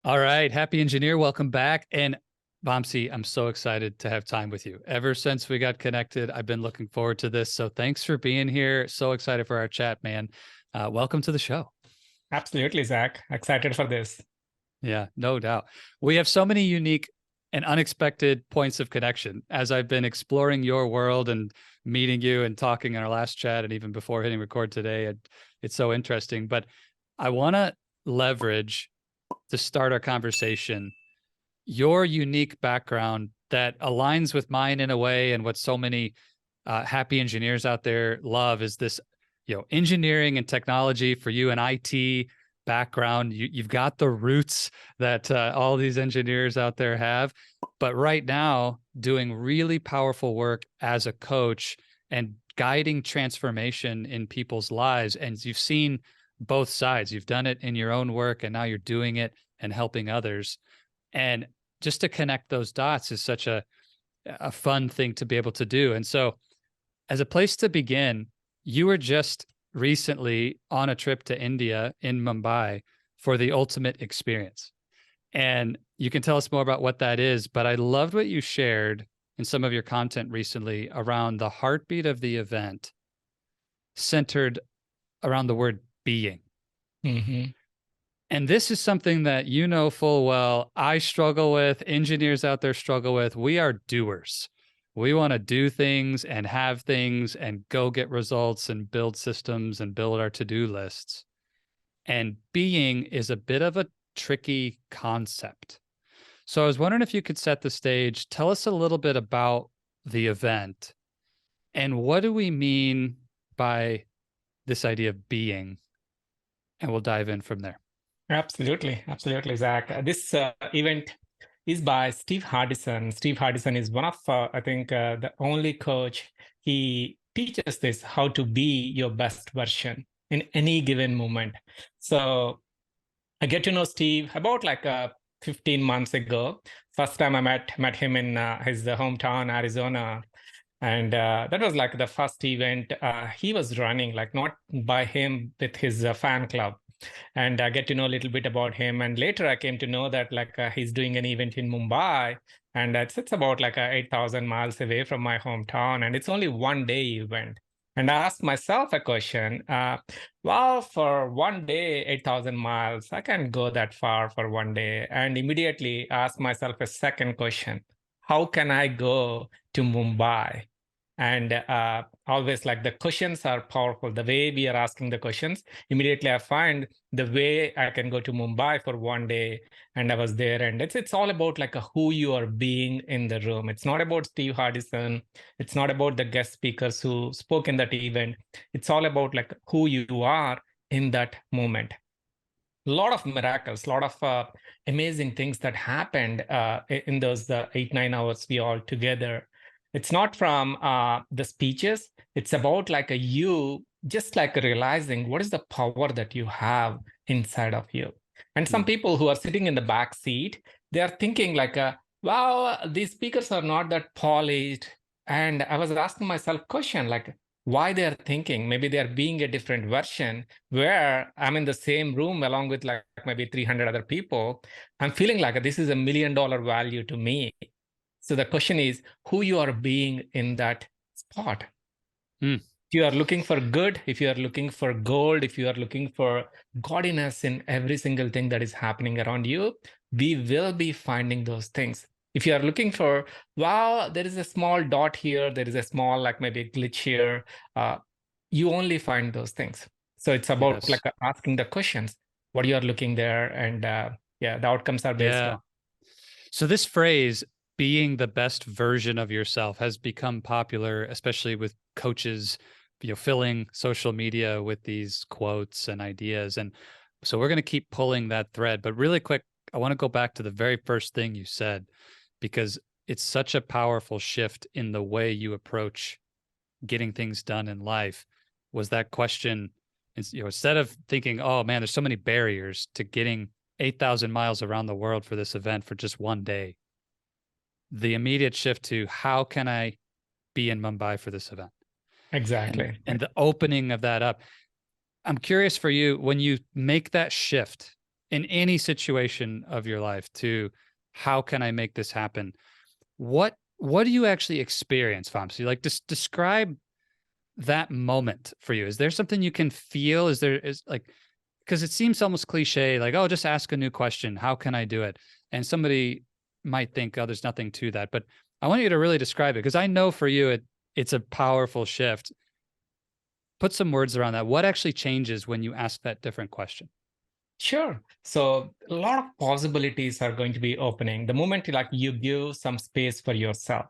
All right. Happy engineer. Welcome back. And Vamsi, I'm so excited to have time with you. Ever since we got connected, I've been looking forward to this. So thanks for being here. So excited for our chat, man. Welcome to the show. Absolutely, Zach. Excited for this. Yeah, no doubt. We have so many unique and unexpected points of connection as I've been exploring your world and meeting you and talking in our last chat and even before hitting record today. It's so interesting. But I want to leverage to start our conversation your unique background that aligns with mine in a way, and what so many happy engineers out there love is this, engineering and technology for you, and IT background. You've got the roots that all these engineers out there have, but right now doing really powerful work as a coach and guiding transformation in people's lives. And you've seen both sides. You've done it in your own work, and now you're doing it and helping others. And just to connect those dots is such a fun thing to be able to do. And so, as a place to begin, you were just recently on a trip to India in Mumbai for the ultimate experience. And you can tell us more about what that is, but I loved what you shared in some of your content recently around the heartbeat of the event centered around the word being. Mm-hmm. And this is something that you know full well I struggle with, engineers out there struggle with. We are doers. We want to do things and have things and go get results and build systems and build our to-do lists. And being is a bit of a tricky concept. So I was wondering if you could set the stage, tell us a little bit about the event, and what do we mean by this idea of being? And we'll dive in from there. Absolutely, Zach. This event is by Steve Hardison. Steve Hardison is one of, I think, the only coach. He teaches this how to be your best version in any given moment. So I get to know Steve about 15 months ago. First time I met him in his hometown, Arizona. And that was like the first event he was running, like not by him, with his fan club. And I get to know a little bit about him. And later I came to know that he's doing an event in Mumbai. And it's about 8,000 miles away from my hometown. And it's only one day event. And I asked myself a question. Well, for one day, 8,000 miles, I can go that far for one day. And immediately asked myself a second question. How can I go to Mumbai? And always, like, the questions are powerful. The way we are asking the questions, immediately I find the way I can go to Mumbai for one day. And I was there, and it's all about who you are being in the room. It's not about Steve Hardison. It's not about the guest speakers who spoke in that event. It's all about who you are in that moment. A lot of miracles, a lot of amazing things that happened in those 8 9 hours we all together. It's not from the speeches. It's about a you just realizing what is the power that you have inside of you. And some people who are sitting in the back seat, they are thinking wow, these speakers are not that polished. And I was asking myself question why they are thinking. Maybe they are being a different version, where I'm in the same room along with maybe 300 other people. I'm feeling like this is $1 million value to me. So the question is who you are being in that spot. Mm. If you are looking for good, if you are looking for gold, if you are looking for godliness in every single thing that is happening around you, we will be finding those things. If you are looking for, wow, there is a small dot here, there is a small, maybe a glitch here, you only find those things. So it's about Yes. asking the questions, what you are looking there, and yeah, the outcomes are based Yeah. on. So this phrase, being the best version of yourself, has become popular, especially with coaches, filling social media with these quotes and ideas. And so we're going to keep pulling that thread. But really quick, I want to go back to the very first thing you said, because it's such a powerful shift in the way you approach getting things done in life. Was that question, instead of thinking, oh man, there's so many barriers to getting 8,000 miles around the world for this event for just one day, the immediate shift to how can I be in Mumbai for this event? Exactly. And the opening of that up. I'm curious for you, when you make that shift in any situation of your life to how can I make this happen? What do you actually experience, Vamsi? Like, just describe that moment for you. Is there something you can feel? Is like, because it seems almost cliche, like, oh, just ask a new question. How can I do it? And somebody might think, oh, there's nothing to that. But I want you to really describe it, because I know for you it's a powerful shift. Put some words around that. What actually changes when you ask that different question? Sure. So a lot of possibilities are going to be opening the moment like you give some space for yourself.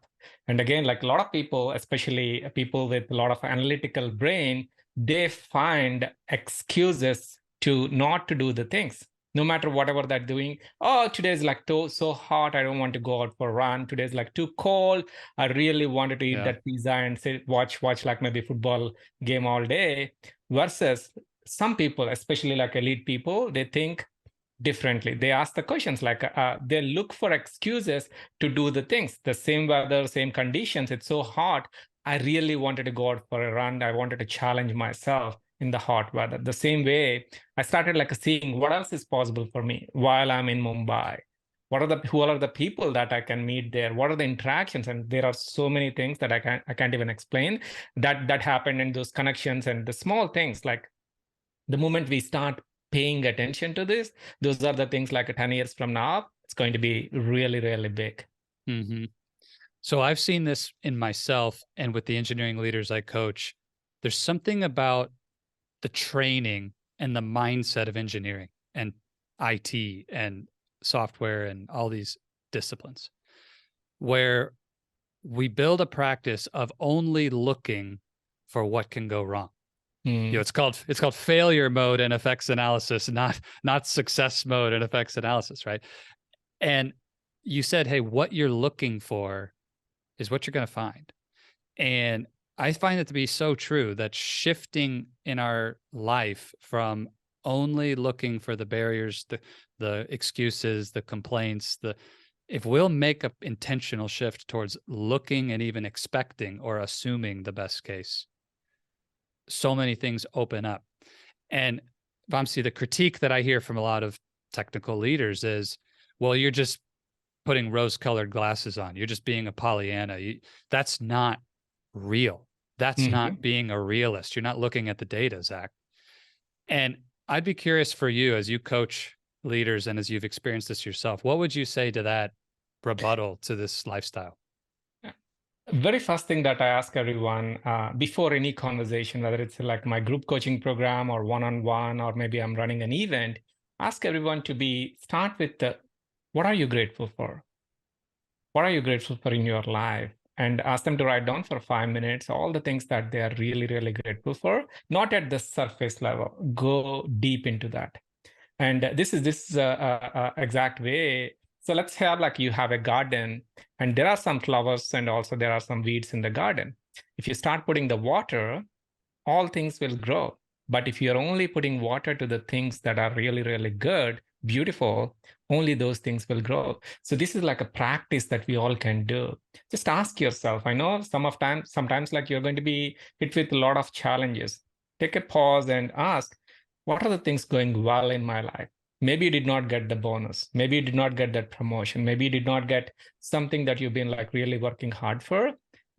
And again, like a lot of people, especially people with a lot of analytical brain, they find excuses to not to do the things. No matter whatever they're doing. Oh, today's like so hot. I don't want to go out for a run. Today's like too cold. I really wanted to eat Yeah. that pizza and sit, watch like maybe football game all day. Versus some people, especially like elite people, they think differently. They ask the questions like they look for excuses to do the things. The same weather, same conditions. It's so hot. I really wanted to go out for a run. I wanted to challenge myself in the hot weather. The same way, I started like seeing what else is possible for me while I'm in Mumbai. Who are the people that I can meet there? What are the interactions? And there are so many things that I can't even explain that happen in those connections and the small things like the moment we start paying attention to this, those are the things like 10 years from now, it's going to be really, really big. Mm-hmm. So I've seen this in myself and with the engineering leaders I coach. There's something about the training and the mindset of engineering and IT and software and all these disciplines where we build a practice of only looking for what can go wrong. You know, it's called failure mode and effects analysis, not success mode and effects analysis, right? And you said, hey, what you're looking for is what you're going to find. And I find it to be so true that shifting in our life from only looking for the barriers, the excuses, the complaints, if we'll make an intentional shift towards looking and even expecting or assuming the best case, so many things open up. And Vamsi, the critique that I hear from a lot of technical leaders is, well, you're just putting rose-colored glasses on. You're just being a Pollyanna. That's not real. That's not being a realist. You're not looking at the data, Zach. And I'd be curious for you, as you coach leaders and as you've experienced this yourself, what would you say to that rebuttal to this lifestyle? Very first thing that I ask everyone before any conversation, whether it's like my group coaching program or one-on-one, or maybe I'm running an event, ask everyone to start with what are you grateful for? What are you grateful for in your life? And ask them to write down for 5 minutes all the things that they are really, really grateful for, not at the surface level. Go deep into that. And this is exact way. So let's have like you have a garden and there are some flowers and also there are some weeds in the garden. If you start putting the water, all things will grow. But if you're only putting water to the things that are really, really good, beautiful, only those things will grow. So this is like a practice that we all can do. Just ask yourself. I know sometimes like you're going to be hit with a lot of challenges. Take a pause and ask, what are the things going well in my life? Maybe you did not get the bonus. Maybe you did not get that promotion. Maybe you did not get something that you've been like really working hard for.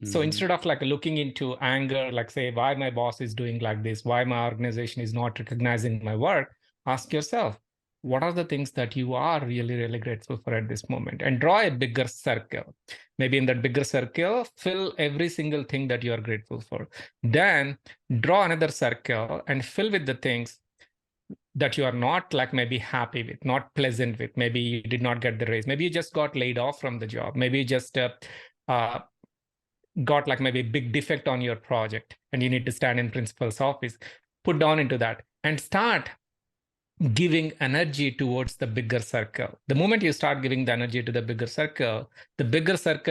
So instead of like looking into anger, like say, why my boss is doing like this, why my organization is not recognizing my work, ask yourself, what are the things that you are really, really grateful for at this moment? And draw a bigger circle. Maybe in that bigger circle, fill every single thing that you are grateful for. Then draw another circle and fill with the things that you are not like maybe happy with, not pleasant with. Maybe you did not get the raise. Maybe you just got laid off from the job. Maybe you just got like maybe a big defect on your project and you need to stand in principal's office. Put down into that and start giving energy towards the bigger circle. The moment you start giving the energy to the bigger circle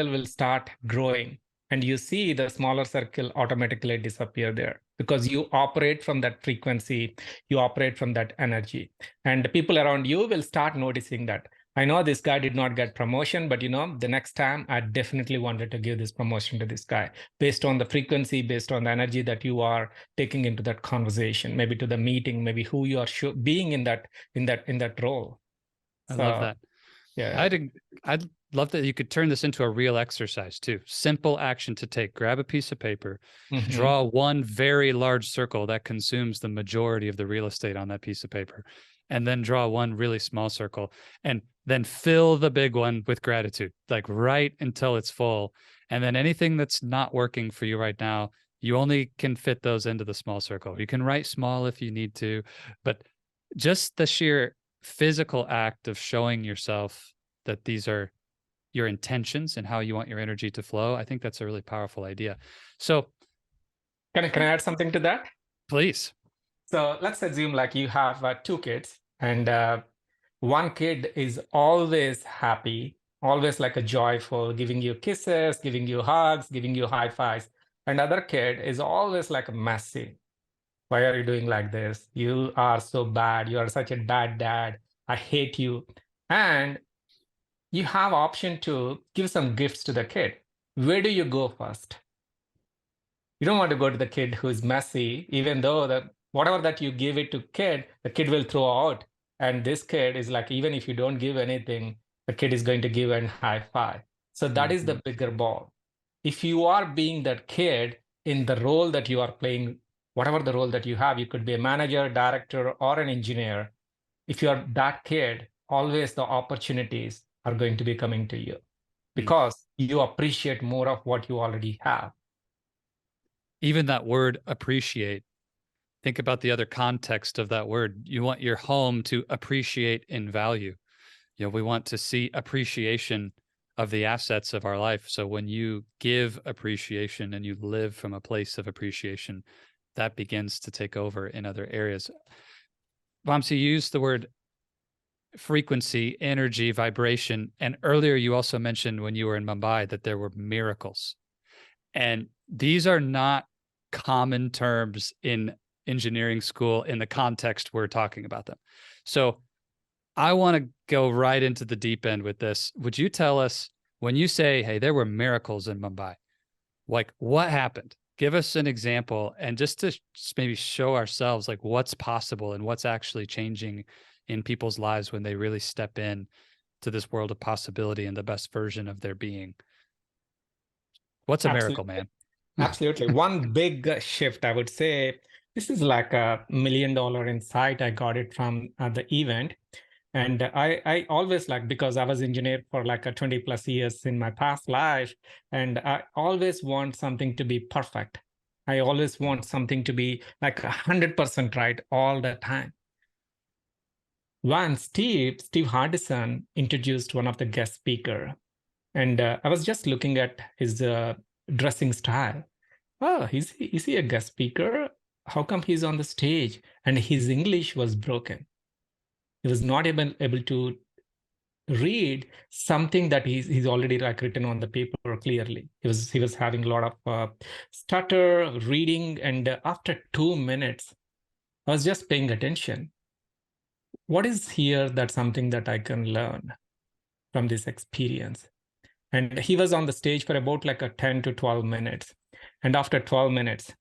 will start growing. And you see the smaller circle automatically disappear there because you operate from that frequency, you operate from that energy. And the people around you will start noticing that, I know this guy did not get promotion, but the next time I definitely wanted to give this promotion to this guy based on the frequency, based on the energy that you are taking into that conversation, maybe to the meeting, maybe who you are being in that role. I love So that. yeah. I'd love that you could turn this into a real exercise too. Simple action to take. Grab a piece of paper, draw one very large circle that consumes the majority of the real estate on that piece of paper, and then draw one really small circle, and then fill the big one with gratitude, like right until it's full. And then anything that's not working for you right now, you only can fit those into the small circle. You can write small if you need to, but just the sheer physical act of showing yourself that these are your intentions and how you want your energy to flow, I think that's a really powerful idea. So Can I add something to that? please. So let's assume like you have two kids, and one kid is always happy, always like a joyful, giving you kisses, giving you hugs, giving you high fives. Another kid is always like messy. Why are you doing like this? You are so bad. You are such a bad dad. I hate you. And you have option to give some gifts to the kid. Where do you go first? You don't want to go to the kid who's messy, even though that whatever that you give it to kid, the kid will throw out. And this kid is like, even if you don't give anything, the kid is going to give an high five. So that is the bigger ball. If you are being that kid in the role that you are playing, whatever the role that you have, you could be a manager, director, or an engineer. If you are that kid, always the opportunities are going to be coming to you because you appreciate more of what you already have. Even that word appreciate, think about the other context of that word. You want your home to appreciate in value. We want to see appreciation of the assets of our life. So when you give appreciation and you live from a place of appreciation, that begins to take over in other areas. Vamsi, you used the word frequency, energy, vibration. And earlier you also mentioned when you were in Mumbai that there were miracles. And these are not common terms in engineering school in the context we're talking about them. So I want to go right into the deep end with this. Would you tell us, when you say, hey, there were miracles in Mumbai, like what happened? Give us an example, and just to maybe show ourselves like what's possible and what's actually changing in people's lives when they really step in to this world of possibility and the best version of their being. What's a miracle, man? Absolutely. One big shift, I would say, this is like $1 million insight. I got it from the event. And I always like, because I was engineer for like a 20 plus years in my past life, and I always want something to be perfect. I always want something to be like 100% right all the time. Once Steve Hardison introduced one of the guest speaker, and I was just looking at his dressing style. Oh, is he a guest speaker? How come he's on the stage? And his English was broken. He was not able to read something that he's already like written on the paper clearly. He was having a lot of stutter reading, and after 2 minutes, I was just paying attention. What is here that something that I can learn from this experience? And he was on the stage for about like a 10 to 12 minutes. And after 12 minutes,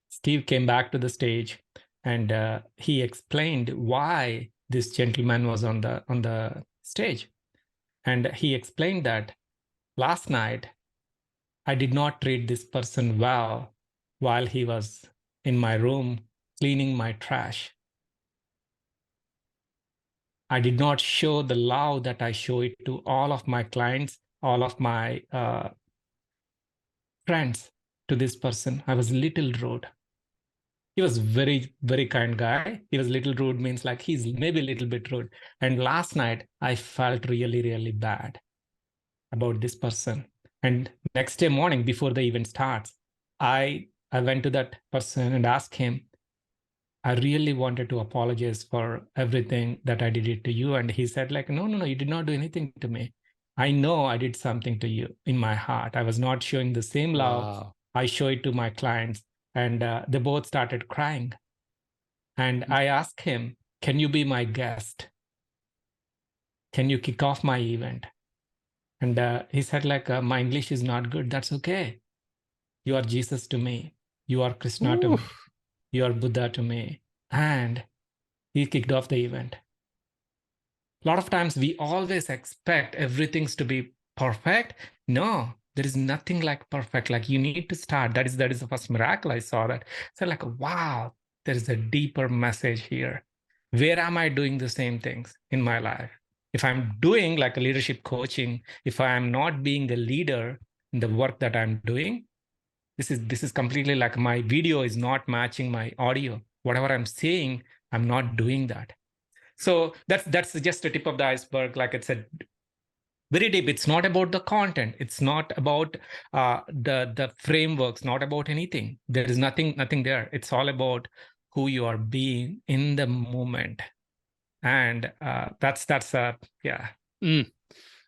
Steve came back to the stage, and he explained why this gentleman was on the stage. And he explained that last night, I did not treat this person well while he was in my room cleaning my trash. I did not show the love that I show it to all of my clients, all of my friends, to this person. I was little rude. He was very, very kind guy. He was little rude means like he's maybe a little bit rude. And last night I felt really, really bad about this person. And next day morning before the event starts, I went to that person and asked him, I really wanted to apologize for everything that I did it to you. And he said like, no, you did not do anything to me. I know I did something to you in my heart. I was not showing the same love Wow. I show it to my clients. And they both started crying. And I asked him, can you be my guest? can you kick off my event? And he said, like, my English is not good. That's okay. You are Jesus to me. You are Krishna to Ooh. me. You are Buddha to me. And he kicked off the event. A lot of times we always expect everything's to be perfect. No, there is nothing like perfect. Like, you need to start. That is the first miracle I saw that. So like, wow, there is a deeper message here. Where am I doing the same things in my life? If I'm doing like a leadership coaching, if I am not being a leader in the work that I'm doing, this is completely like my video is not matching my audio. Whatever I'm saying, I'm not doing that. So that's just a tip of the iceberg. Like I said, very deep. It's not about the content. It's not about the frameworks. Not about anything. There is nothing there. It's all about who you are being in the moment, and that's yeah.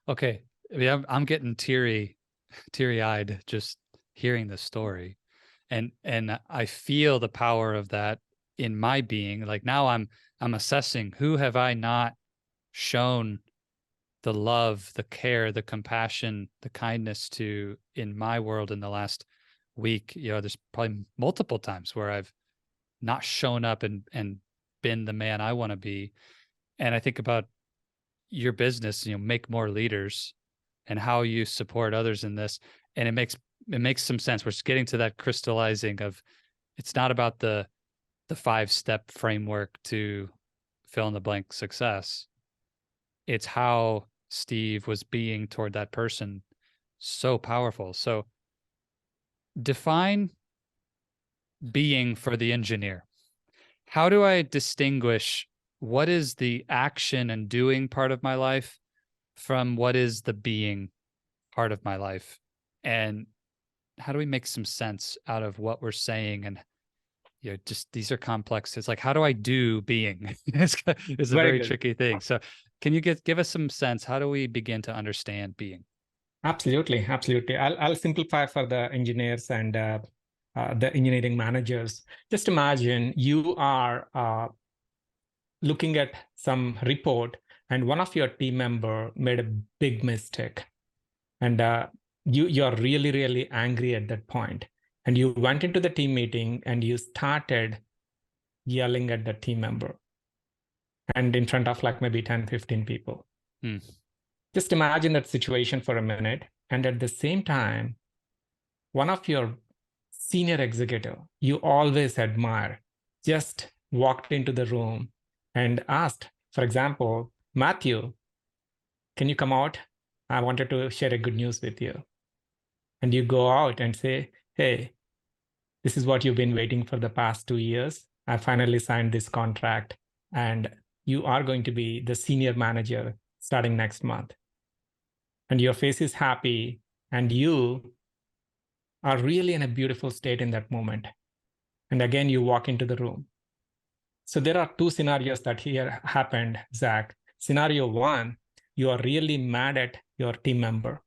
Okay. Yeah, I'm getting teary-eyed just hearing the story. And I feel the power of that in my being. Like, now I'm assessing, who have I not shown the love, the care, the compassion, the kindness to in my world in the last week. There's probably multiple times where I've not shown up and been the man I want to be. And I think about your business, Make More Leaders, and how you support others in this. And it makes some sense. We're just getting to that crystallizing of, it's not about the 5-step framework to fill in the blank success. It's how Steve was being toward that person. So powerful. So define being for the engineer. How do I distinguish what is the action and doing part of my life from what is the being part of my life? And how do we make some sense out of what we're saying? And just, these are complex. It's like, how do I do being? It's a very tricky thing. So can you give us some sense? How do we begin to understand being? Absolutely. I'll simplify for the engineers and the engineering managers. Just imagine you are looking at some report, and one of your team member made a big mistake, and you're really angry at that point, and you went into the team meeting and you started yelling at the team member, and in front of like maybe 10-15 people. Just imagine that situation for a minute, and at the same time, one of your senior executive you always admire just walked into the room and asked, for example, Matthew, can you come out? I wanted to share a good news with you. And you go out and say, hey, this is what you've been waiting for the past 2 years. I finally signed this contract, and you are going to be the senior manager starting next month. And your face is happy, and you are really in a beautiful state in that moment. And again, you walk into the room. So there are 2 scenarios that here happened, Zach. Scenario 1, you are really mad at your team member.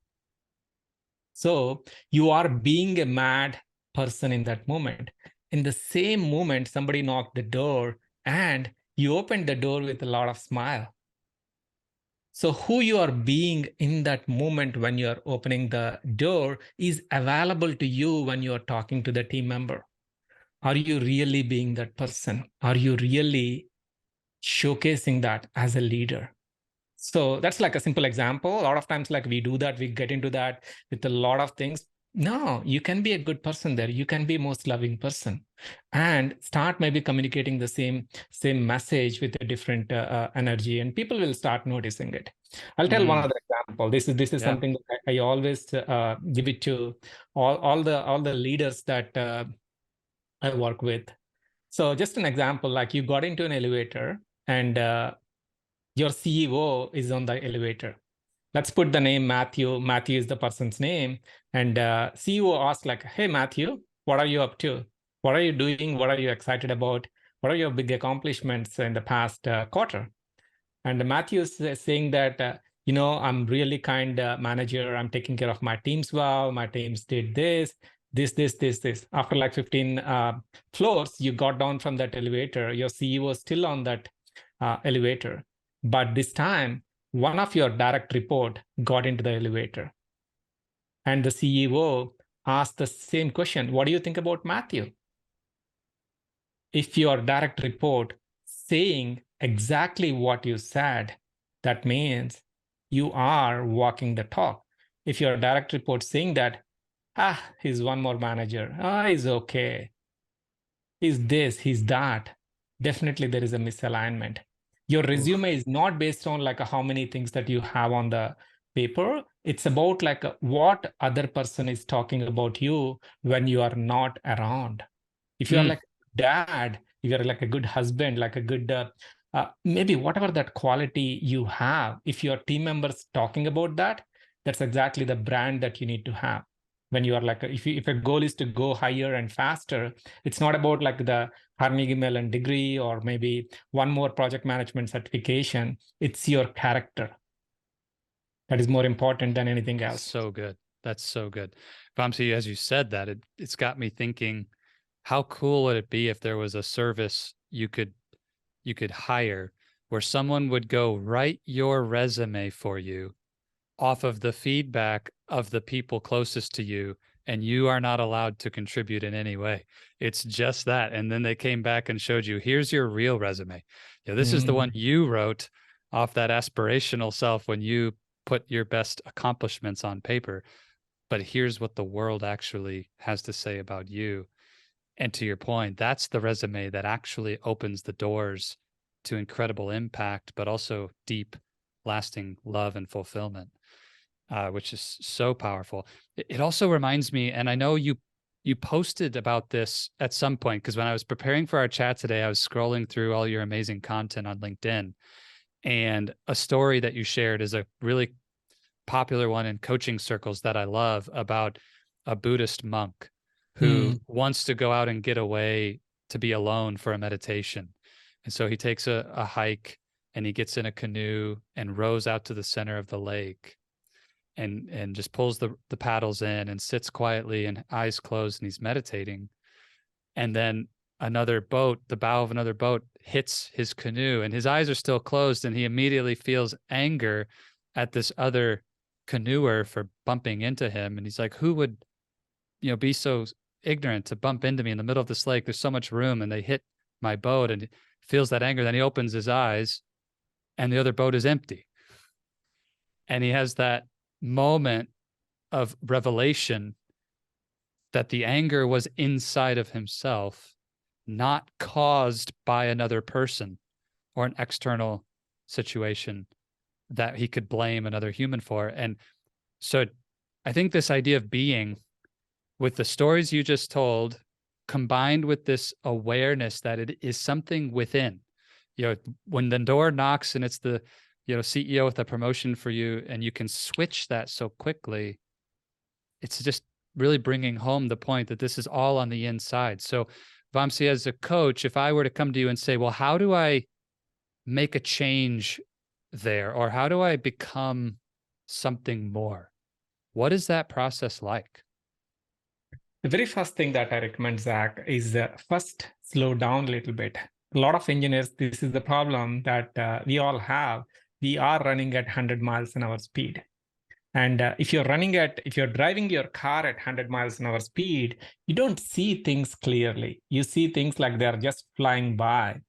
So you are being a mad person in that moment. In the same moment, somebody knocked the door and you opened the door with a lot of smile. So who you are being in that moment when you are opening the door is available to you when you are talking to the team member. Are you really being that person? Are you really showcasing that as a leader? So that's like a simple example. A lot of times, like, we do that, we get into that with a lot of things. No, you can be a good person there. You can be most loving person, and start maybe communicating the same message with a different energy, and people will start noticing it. I'll tell one other example. This is something that I always give it to all the leaders that I work with. So just an example, like, you got into an elevator and your CEO is on the elevator. Let's put the name Matthew. Matthew is the person's name. And CEO asks, like, hey, Matthew, what are you up to? What are you doing? What are you excited about? What are your big accomplishments in the past quarter? And Matthew is saying that, I'm really kind manager. I'm taking care of my teams well. My teams did this. After like 15 floors, you got down from that elevator. Your CEO was still on that elevator. But this time, one of your direct report got into the elevator and the CEO asked the same question, what do you think about Matthew? If your direct report saying exactly what you said, that means you are walking the talk. If your direct report saying that, he's one more manager, he's okay, he's this, he's that, definitely there is a misalignment. Your resume is not based on like how many things that you have on the paper. It's about like what other person is talking about you when you are not around. If you are like dad, if you're like a good husband, like a good maybe whatever that quality you have, if your team members talking about that, that's exactly the brand that you need to have. When you are like if a goal is to go higher and faster, it's not about like the Carnegie Mellon degree or maybe one more project management certification. It's your character that is more important than anything else. So good. That's so good. Vamsi, as you said that, it's got me thinking, how cool would it be if there was a service you could hire where someone would go write your resume for you off of the feedback of the people closest to you, and you are not allowed to contribute in any way. It's just that. And then they came back and showed you, here's your real resume. This is the one you wrote off that aspirational self when you put your best accomplishments on paper. But here's what the world actually has to say about you. And to your point, that's the resume that actually opens the doors to incredible impact, but also deep, lasting love and fulfillment, which is so powerful. It also reminds me, and I know you posted about this at some point, because when I was preparing for our chat today, I was scrolling through all your amazing content on LinkedIn, and a story that you shared is a really popular one in coaching circles that I love, about a Buddhist monk who wants to go out and get away to be alone for a meditation. And so he takes a hike, and he gets in a canoe and rows out to the center of the lake, and just pulls the paddles in and sits quietly and eyes closed, and he's meditating. And then another boat, the bow of another boat, hits his canoe, and his eyes are still closed, and he immediately feels anger at this other canoer for bumping into him. And he's like, who would be so ignorant to bump into me in the middle of this lake? There's so much room, and they hit my boat, and feels that anger. Then he opens his eyes, and the other boat is empty. And he has that moment of revelation that the anger was inside of himself, not caused by another person or an external situation that he could blame another human for. And so I think this idea of being, with the stories you just told, combined with this awareness that it is something within, when the door knocks and it's the CEO with a promotion for you, and you can switch that so quickly, it's just really bringing home the point that this is all on the inside. So Vamsi, as a coach, if I were to come to you and say, well, how do I make a change there? Or how do I become something more? What is that process like? The very first thing that I recommend, Zach, is first slow down a little bit. A lot of engineers, this is the problem that we all have. We are running at 100 miles an hour speed. And if you're driving your car at 100 miles an hour speed, you don't see things clearly. You see things like they're just flying by.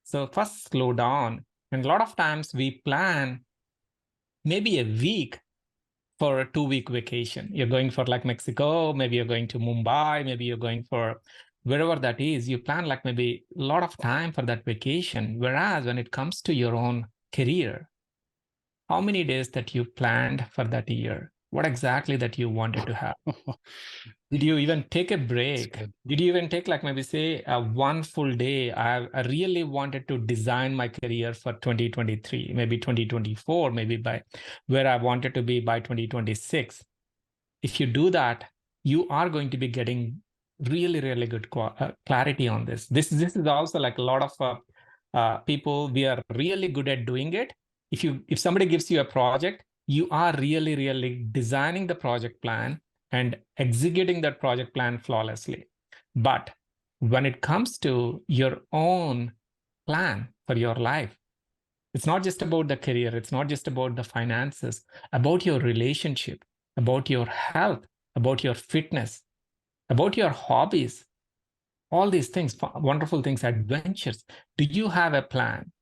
So first slow down. And a lot of times we plan maybe a week for a 2-week vacation. You're going for like Mexico, maybe you're going to Mumbai, maybe you're going for wherever that is. You plan like maybe a lot of time for that vacation. Whereas when it comes to your own career, how many days that you planned for that year? What exactly that you wanted to have? Did you even take a break? Did you even take like maybe say one full day? I really wanted to design my career for 2023, maybe 2024, maybe by where I wanted to be by 2026. If you do that, you are going to be getting really, really good clarity on this. This is also like a lot of people, we are really good at doing it. If somebody gives you a project, you are really, really designing the project plan and executing that project plan flawlessly. But when it comes to your own plan for your life, It's not just about the career. It's not just about the finances, about your relationship, about your health, about your fitness, about your hobbies, all these things, wonderful things, adventures. Do you have a plan?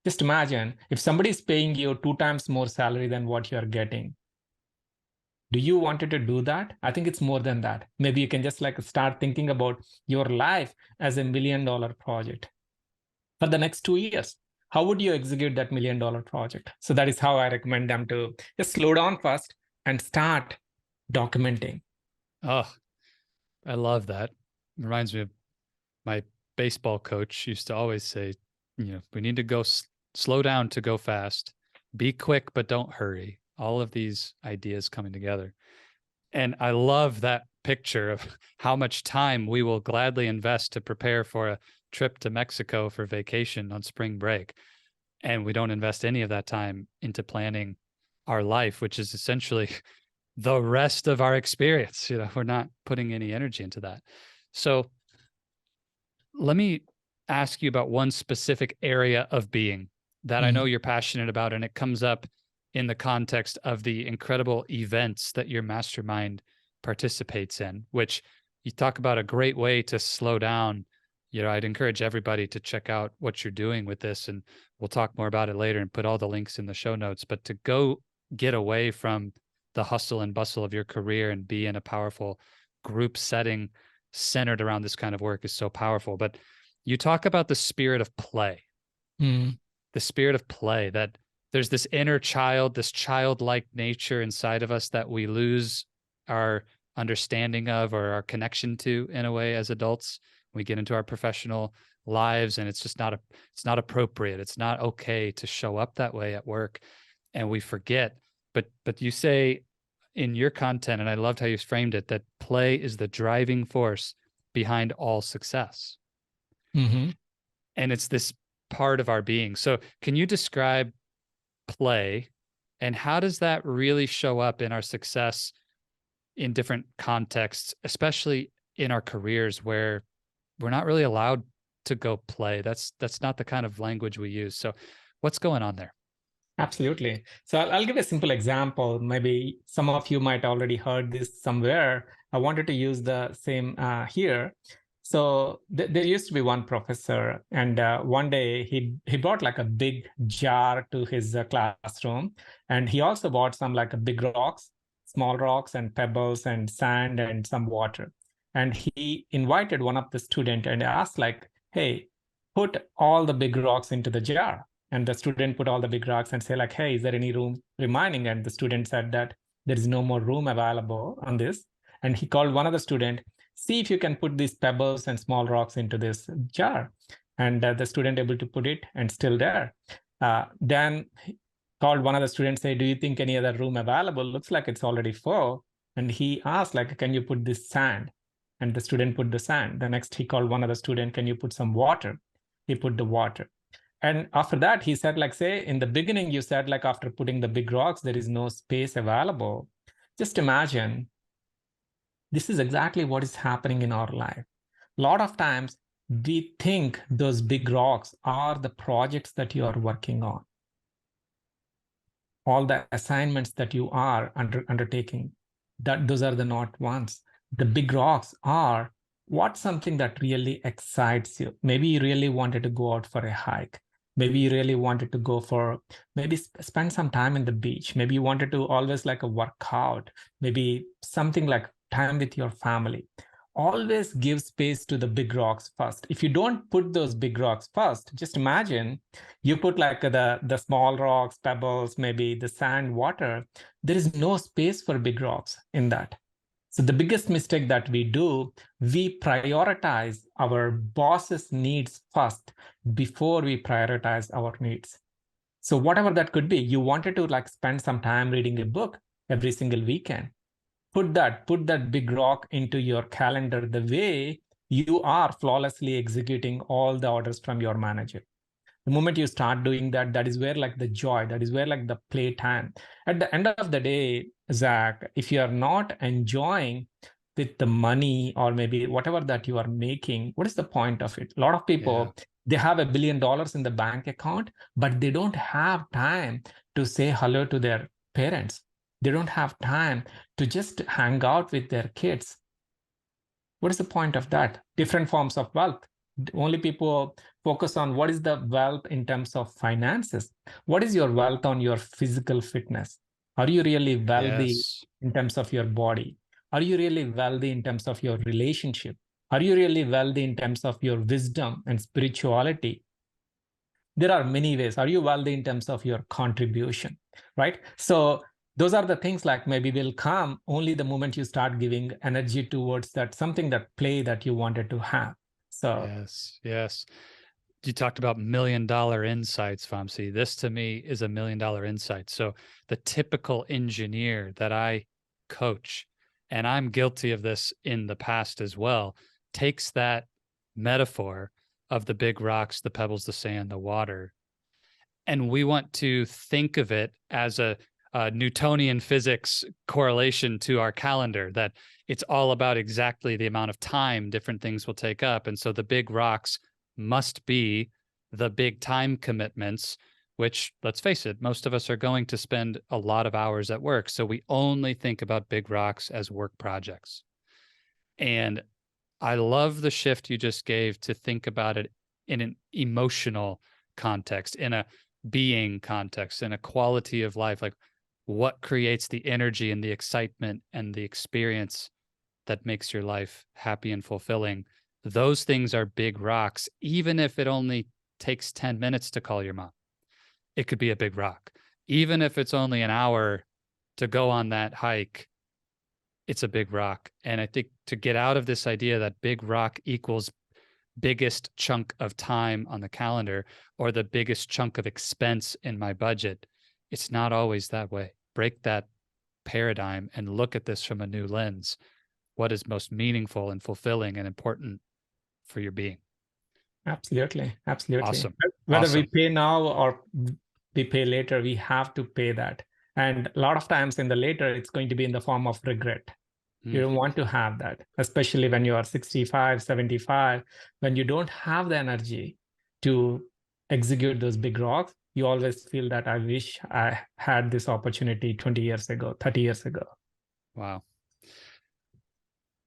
Just imagine if somebody is paying you 2 times more salary than what you're getting. Do you wanted to do that? I think it's more than that. Maybe you can just like start thinking about your life as $1 million project for the next 2 years. How would you execute that $1 million project? So that is how I recommend them to just slow down first and start documenting. Oh, I love that. Reminds me of my baseball coach used to always say, we need to go slow down to go fast, be quick, but don't hurry. All of these ideas coming together. And I love that picture of how much time we will gladly invest to prepare for a trip to Mexico for vacation on spring break. And we don't invest any of that time into planning our life, which is essentially the rest of our experience. We're not putting any energy into that. So let me ask you about one specific area of being that I know you're passionate about, and it comes up in the context of the incredible events that your mastermind participates in, which you talk about a great way to slow down. I'd encourage everybody to check out what you're doing with this, and we'll talk more about it later and put all the links in the show notes. But to go get away from the hustle and bustle of your career and be in a powerful group setting centered around this kind of work is so powerful. But you talk about the spirit of play, the spirit of play, that there's this inner child, this childlike nature inside of us that we lose our understanding of or our connection to in a way as adults. We get into our professional lives and it's just it's not appropriate. It's not okay to show up that way at work, and we forget. But you say in your content, and I loved how you framed it, that play is the driving force behind all success. And it's this part of our being. So can you describe play and how does that really show up in our success in different contexts, especially in our careers where we're not really allowed to go play? That's not the kind of language we use. So what's going on there? Absolutely. So I'll give a simple example. Maybe some of you might already heard this somewhere. I wanted to use the same here. So there used to be one professor, and one day he brought like a big jar to his classroom, and he also brought some like big rocks, small rocks, and pebbles, and sand, and some water. And he invited one of the student and asked like, "Hey, put all the big rocks into the jar." And the student put all the big rocks and say like, "Hey, is there any room remaining?" And the student said that there is no more room available on this. And he called one of the student, "See if you can put these pebbles and small rocks into this jar." And the student able to put it and still there. Then he called one of the students, say, "Do you think any other room available? Looks like it's already full." And he asked like, "Can you put this sand?" And the student put the sand. The next he called one of the student, "Can you put some water?" He put the water. And after that, he said, like, say, in the beginning, you said, like, after putting the big rocks, there is no space available. Just imagine, this is exactly what is happening in our life. A lot of times, we think those big rocks are the projects that you are working on, all the assignments that you are undertaking, that those are the not ones. The big rocks are what's something that really excites you. Maybe you really wanted to go out for a hike. Maybe you really wanted to go for, maybe spend some time in the beach. Maybe you wanted to always like a workout, maybe something like time with your family. Always give space to the big rocks first. If you don't put those big rocks first, just imagine you put like the small rocks, pebbles, maybe the sand, water. There is no space for big rocks in that. So the biggest mistake that we do, we prioritize our boss's needs first before we prioritize our needs. So whatever that could be, you wanted to like spend some time reading a book every single weekend. Put that big rock into your calendar the way you are flawlessly executing all the orders from your manager. The moment you start doing that, that is where like the joy, that is where like the play time. At the end of the day, Zach, if you are not enjoying with the money or maybe whatever that you are making, what is the point of it? A lot of people, they have $1 billion in the bank account, but they don't have time to say hello to their parents. They don't have time to just hang out with their kids. What is the point of that? Different forms of wealth. Only people focus on what is the wealth in terms of finances. What is your wealth on your physical fitness? Are you really wealthy Yes. in terms of your body? Are you really wealthy in terms of your relationship? Are you really wealthy in terms of your wisdom and spirituality? There are many ways. Are you wealthy in terms of your contribution, right? So those are the things like maybe will come only the moment you start giving energy towards that something, that play that you wanted to have. So Yes. You talked about $1 million insights, Vamsi. This to me is a $1 million insight. So the typical engineer that I coach, and I'm guilty of this in the past as well, takes that metaphor of the big rocks, the pebbles, the sand, the water, and we want to think of it as a Newtonian physics correlation to our calendar, that it's all about exactly the amount of time different things will take up. And so the big rocks must be the big time commitments, which, let's face it, most of us are going to spend a lot of hours at work. So we only think about big rocks as work projects. And I love the shift you just gave to think about it in an emotional context, in a being context, in a quality of life. Like, what creates the energy and the excitement and the experience that makes your life happy and fulfilling? Those things are big rocks, even if it only takes 10 minutes to call your mom. It could be a big rock. Even if it's only an hour to go on that hike, it's a big rock. And I think to get out of this idea that big rock equals biggest chunk of time on the calendar or the biggest chunk of expense in my budget, it's not always that way. Break that paradigm and look at this from a new lens. What is most meaningful and fulfilling and important for your being? absolutely. Awesome. Whether we Awesome. pay now or we pay later, we have to pay that. And a lot of times in the later, it's going to be in the form of regret. You don't want to have that, especially when you are 65, 75, when you don't have the energy to execute those big rocks. You always feel that I wish I had this opportunity 20 years ago, 30 years ago. Wow.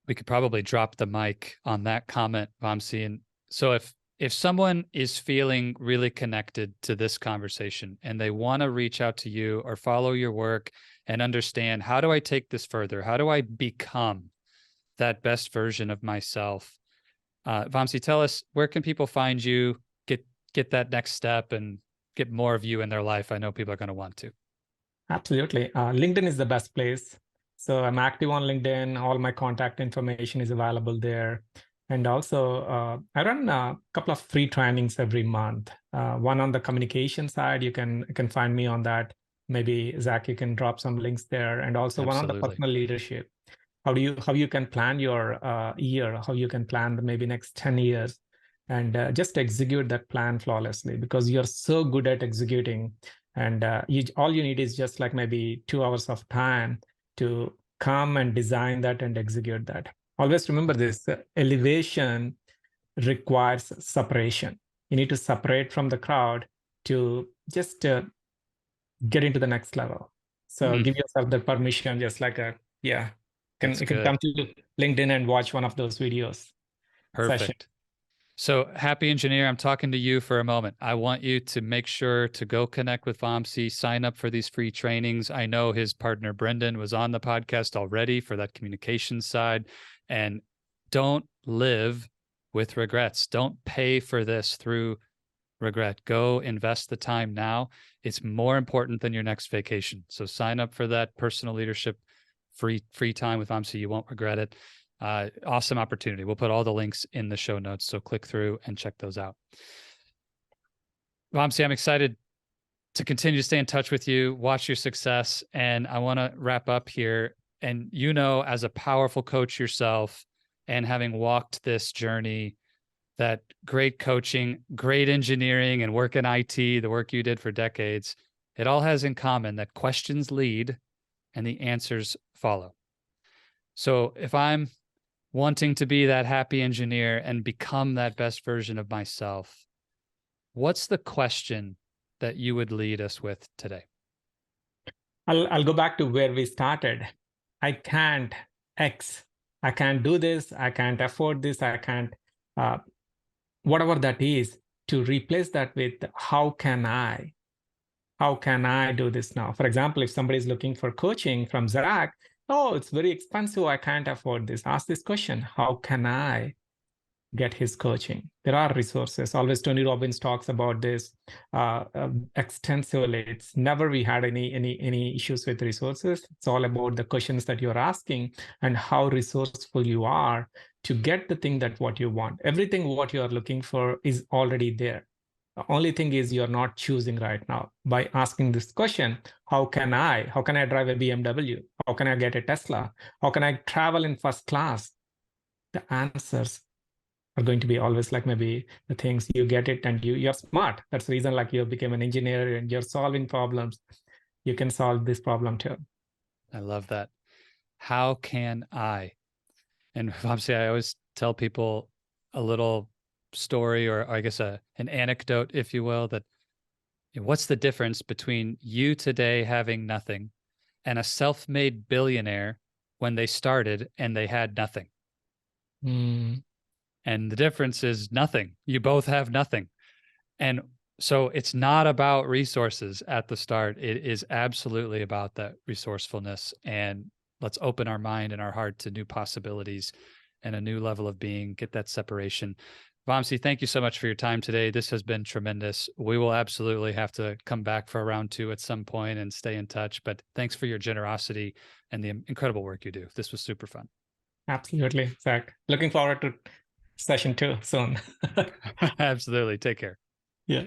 We could probably drop the mic on that comment, Vamsi. And so if someone is feeling really connected to this conversation and they want to reach out to you or follow your work and understand, how do I take this further? How do I become that best version of myself? Vamsi, tell us, where can people find you, get that next step and get more of you in their life? I know people are going to want to. Absolutely. LinkedIn is the best place. So I'm active on LinkedIn. All my contact information is available there. And also, I run a couple of free trainings every month. One on the communication side, you can find me on that. Maybe Zach, you can drop some links there. And also one on the Absolutely. personal leadership. How you can plan your year, how you can plan the maybe next 10 years, and just execute that plan flawlessly, because you're so good at executing. And all you need is just like maybe 2 hours of time to come and design that and execute that. Always remember this, elevation requires separation. You need to separate from the crowd to just get into the next level. So give yourself the permission, just like you can come to LinkedIn and watch one of those videos. Session. Perfect. So, Happy Engineer, I'm talking to you for a moment. I want you to make sure to go connect with Vamsi, sign up for these free trainings. I know his partner, Brendan, was on the podcast already for that communication side. And don't live with regrets. Don't pay for this through regret. Go invest the time now. It's more important than your next vacation. So sign up for that personal leadership free time with Vamsi. You won't regret it. Awesome opportunity. We'll put all the links in the show notes, so click through and check those out. Vamsi, I'm excited to continue to stay in touch with you, watch your success, and I want to wrap up here. And as a powerful coach yourself and having walked this journey, that great coaching, great engineering, and work in IT, the work you did for decades, it all has in common that questions lead and the answers follow. So if I'm wanting to be that happy engineer and become that best version of myself, what's the question that you would lead us with today? I'll go back to where we started. I can't X. I can't do this. I can't afford this. I can't, uh, whatever that is, to replace that with how can I? How can I do this now? For example, if somebody is looking for coaching from Zach, oh, it's very expensive. I can't afford this. Ask this question: how can I get his coaching? There are resources. Always Tony Robbins talks about this extensively. It's never we had any issues with resources. It's all about the questions that you're asking and how resourceful you are to get the thing that what you want. Everything what you are looking for is already there. The only thing is you're not choosing right now. By asking this question, how can I drive a BMW? How can I get a Tesla? How can I travel in first class? The answers are going to be always like maybe the things you get it and you're smart. That's the reason like you became an engineer and you're solving problems. You can solve this problem too. I love that. How can I? And Vamsi, I always tell people a little story, or I guess an anecdote, if you will, that what's the difference between you today having nothing and a self-made billionaire when they started and they had nothing? Mm. And the difference is nothing. You both have nothing. And so it's not about resources at the start. It is absolutely about that resourcefulness. And let's open our mind and our heart to new possibilities and a new level of being, get that separation. Vamsi, thank you so much for your time today. This has been tremendous. We will absolutely have to come back for a round 2 at some point and stay in touch. But thanks for your generosity and the incredible work you do. This was super fun. Absolutely, Zach. Looking forward to session 2 soon. Absolutely. Take care. Yeah.